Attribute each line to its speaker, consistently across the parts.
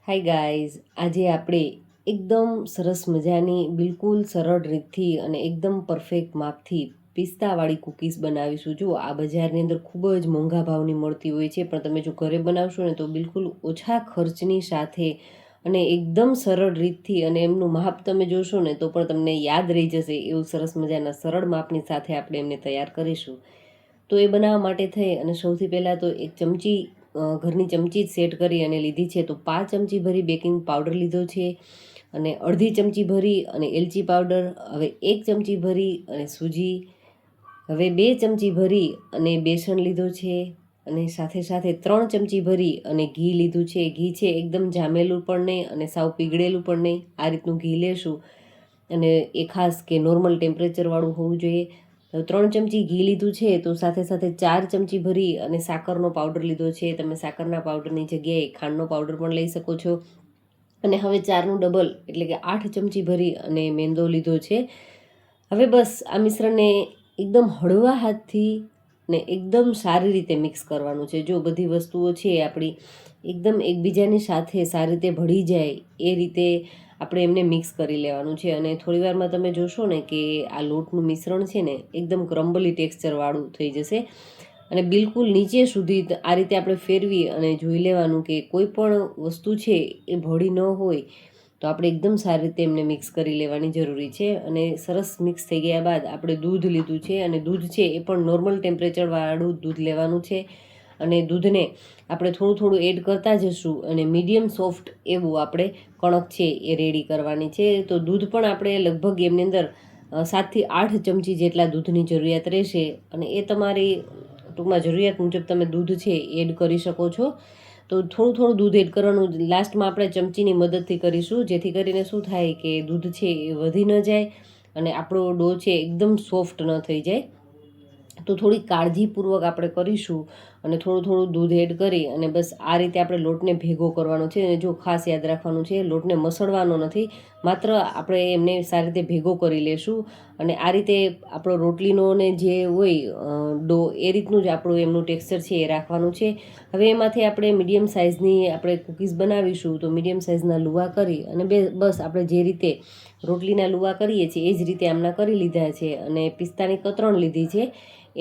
Speaker 1: Hi guys, આજે આપણે એકદમ સરસ મજાની બિલકુલ સરળ રીતથી અને એકદમ પરફેક્ટ માપથી પિસ્તાવાળી કૂકીઝ બનાવીશું. જો આ બજારની અંદર ખૂબ જ મોંઘા ભાવની મળતી હોય છે, પણ તમે જો ઘરે બનાવશો ને તો બિલકુલ ઓછા ખર્ચની સાથે અને એકદમ સરળ રીતથી, અને એમનું માપ તમે જોશો ને તો પણ તમને યાદ રહી જશે એવું સરસ મજાના સરળ માપની સાથે આપણે એમને તૈયાર કરીશું. તો એ બનાવવા માટે થઈ અને સૌથી પહેલાં તો એક ચમચી ઘરની ચમચી જ સેટ કરી અને લીધી છે. તો 5 ચમચી ભરી બેકિંગ પાવડર લીધો છે, અને અડધી ચમચી ભરી અને એલચી પાવડર, હવે 1 ચમચી ભરી અને સૂજી, હવે 2 ચમચી ભરી અને બેસન લીધો છે, અને સાથે સાથે 3 ચમચી ભરી અને ઘી લીધું છે. ઘી છે એકદમ જામેલું પણ નહીં અને સાવ પીગળેલું પણ નહીં, આ રીતનું ઘી લેશું. અને એ ખાસ કે નોર્મલ ટેમ્પરેચરવાળું હોવું જોઈએ. 3 ચમચી ઘી લીધું છે. તો સાથે સાથે 4 ચમચી ભરી અને સાકરનો પાવડર લીધો છે. તમે સાકરના પાવડરની જગ્યાએ ખાંડનો પાવડર પણ લઈ શકો છો. અને હવે 4નું ડબલ એટલે કે 8 ચમચી ભરી અને મેંદો લીધો છે. હવે બસ આ મિશ્રણને એકદમ હળવા હાથથી ને એકદમ સારી રીતે મિક્સ કરવાનું છે. જો બધી વસ્તુઓ છે આપણી એકદમ એકબીજાની સાથે સારી રીતે ભળી જાય એ રીતે આપણે એમને મિક્સ કરી લેવાનું છે. અને થોડી વારમાં તમે જોશો ને કે આ લોટનું મિશ્રણ છે ને એકદમ ક્રમ્બલી ટેક્સચરવાળું થઈ જશે. અને બિલકુલ નીચે સુધી આ રીતે આપણે ફેરવી અને જોઈ લેવાનું કે કોઈ પણ વસ્તુ છે એ ભળી ન હોય. તો આપણે એકદમ સારી રીતે એમને મિક્સ કરી લેવાની જરૂરી છે. અને સરસ મિક્સ થઈ ગયા બાદ આપણે દૂધ લીધું છે, અને દૂધ છે એ પણ નોર્મલ ટેમ્પરેચરવાળું દૂધ લેવાનું છે. અને દૂધને આપણે થોડું થોડું એડ કરતા જશું, અને મીડિયમ સોફ્ટ એવું આપણે કણક છે એ રેડી કરવાની છે. તો દૂધ પણ આપણે લગભગ એમની અંદર 7 થી 8 ચમચી જેટલા દૂધની જરૂરિયાત રહેશે, અને એ તમારી ટૂંકમાં જરૂરિયાત મુજબ તમે દૂધ છે એડ કરી શકો છો. તો થોડું થોડું દૂધ એડ કરવાનું, લાસ્ટમાં આપણે ચમચીની મદદથી કરીશું, જેથી કરીને શું થાય કે દૂધ છે એ વધી ન જાય અને આપણો ડો છે એકદમ સોફ્ટ ન થઈ જાય. તો થોડી કાળજીપૂર્વક આપણે કરીશું, અને થોડું થોડું દૂધ એડ કરી અને બસ આ રીતે આપણે લોટને ભેગો કરવાનો છે. અને જો ખાસ યાદ રાખવાનું છે, લોટને મસળવાનો નથી, માત્ર આપણે એમને સારી રીતે ભેગો કરી લેશું. અને આ રીતે આપણો રોટલીનો ને જે હોય ડો એ રીતનું જ આપણું એમનું ટેક્સચર છે એ રાખવાનું છે. હવે એમાંથી આપણે મીડિયમ સાઇઝની આપણે કૂકીઝ બનાવીશું. તો મીડિયમ સાઇઝના લુવા કરી અને બસ આપણે જે રીતે રોટલીના લુવા કરીએ છીએ એ જ રીતે આમના કરી લીધા છે. અને પિસ્તાની કતરણ લીધી છે,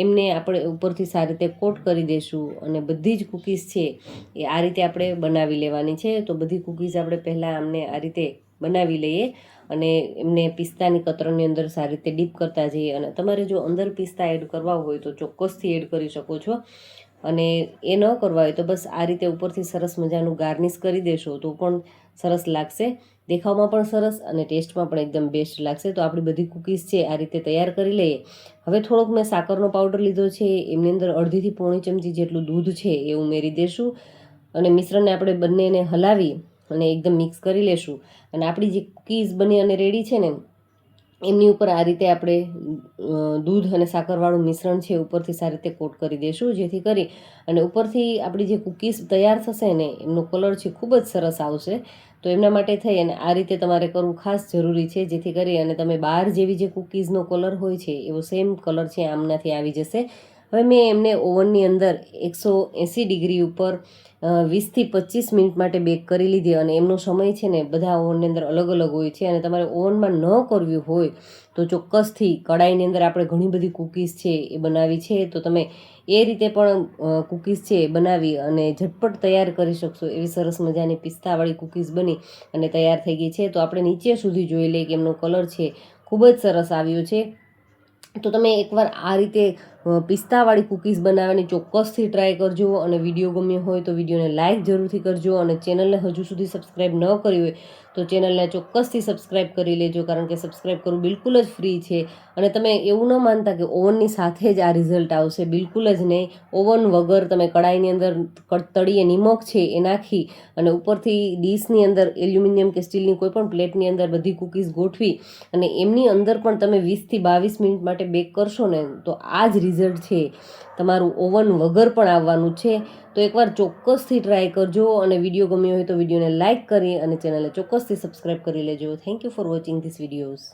Speaker 1: એમને આપણે ઉપરથી સારી રીતે કોટ કરી દઈશું. અને બધી જ કૂકીઝ છે એ આ રીતે આપણે બનાવી લેવાની છે. તો બધી કૂકીઝ આપણે પહેલાં આમને આ રીતે બનાવી લઈએ, અને એમને પિસ્તાની કતરણની અંદર સારી રીતે ડીપ કરતા જઈએ. અને તમારે જો અંદર પિસ્તા એડ કરવા હોય તો ચોક્કસથી એડ કરી શકો છો, અને એ ન કરવા હોય તો બસ આ રીતે ઉપરથી સરસ મજાનું ગાર્નિશ કરી દેશો તો પણ સરસ લાગશે. દેખાવમાં પણ સરસ અને ટેસ્ટમાં પણ એકદમ બેસ્ટ લાગશે. તો આપણી બધી કૂકીઝ છે આ રીતે તૈયાર કરી લઈએ. હવે થોડોક મેં સાકરનો પાવડર લીધો છે, એમની અંદર અડધીથી પોણી ચમચી જેટલું દૂધ છે એ ઉમેરી દેશું. અને મિશ્રણને આપણે બંનેને હલાવી અને એકદમ મિક્સ કરી લેશું. અને આપણી જે કૂકીઝ બની અને રેડી છે ને એમની ઉપર આ રીતે આપણે દૂધ અને સાકરવાળું મિશ્રણ છે ઉપરથી સારી રીતે કોટ કરી દઈશું, જેથી કરી અને ઉપરથી આપણી જે કૂકીઝ તૈયાર થશે ને એમનો કલર છે ખૂબ જ સરસ આવશે. તો એમના માટે થઈ અને આ રીતે તમારે કરવું ખાસ જરૂરી છે, જેથી કરી અને તમે બહાર જેવી જે કૂકીઝનો કલર હોય છે એવો સેમ કલર છે આમનાથી આવી જશે. હવે મેં એમને ઓવનની અંદર 180 ડિગ્રી ઉપર 20 થી 25 મિનિટ માટે બેક કરી લીધી. અને એમનો સમય છે ને બધા ઓવનની અંદર અલગ અલગ હોય છે. અને તમારે ઓવનમાં ન કરવું હોય તો ચોક્કસથી કડાઈની અંદર આપણે ઘણી બધી કૂકીઝ છે એ બનાવી છે, તો તમે એ રીતે પણ કૂકીઝ છે બનાવી અને ઝટપટ તૈયાર કરી શકશો. એવી સરસ મજાની પિસ્તાવાળી કૂકીઝ બની અને તૈયાર થઈ ગઈ છે. તો આપણે નીચે સુધી જોઈ લઈએ કે એમનો કલર છે ખૂબ જ સરસ આવ્યો છે. તો તમે એકવાર આ રીતે પિસ્તાવાળી કૂકીઝ બનાવવાની ચોક્કસથી ટ્રાય કરજો. અને વિડીયો ગમ્યો હોય તો વિડીયોને લાઇક જરૂરથી કરજો. અને ચેનલને હજુ સુધી સબસ્ક્રાઈબ ન કરી હોય તો ચેનલને ચોક્કસથી સબસ્ક્રાઈબ કરી લેજો, કારણ કે સબસ્ક્રાઈબ કરવું બિલકુલ જ ફ્રી છે. અને તમે એવું ન માનતા કે ઓવનની સાથે જ આ રિઝલ્ટ આવશે, બિલકુલ જ નહીં. ઓવન વગર તમે કડાઈની અંદર તળીએ નિમક છે એ નાખી અને ઉપરથી ડીશની અંદર એલ્યુમિનિયમ કે સ્ટીલની કોઈ પણ પ્લેટની અંદર બધી કૂકીઝ ગોઠવી અને એમની અંદર પણ તમે 20 થી 22 મિનિટ માટે બેક કરશો ને તો આ જ રિઝલ્ટ છે તમારું ઓવન વગર પણ આવવાનું છે. તો એકવાર ચોક્કસથી ટ્રાય કરજો. અને વિડીયો ગમ્યો હોય તો વિડીયોને લાઇક કરી અને ચેનલને ચોક્કસથી સબસ્ક્રાઈબ કરી લેજો. Thank you for watching this videos.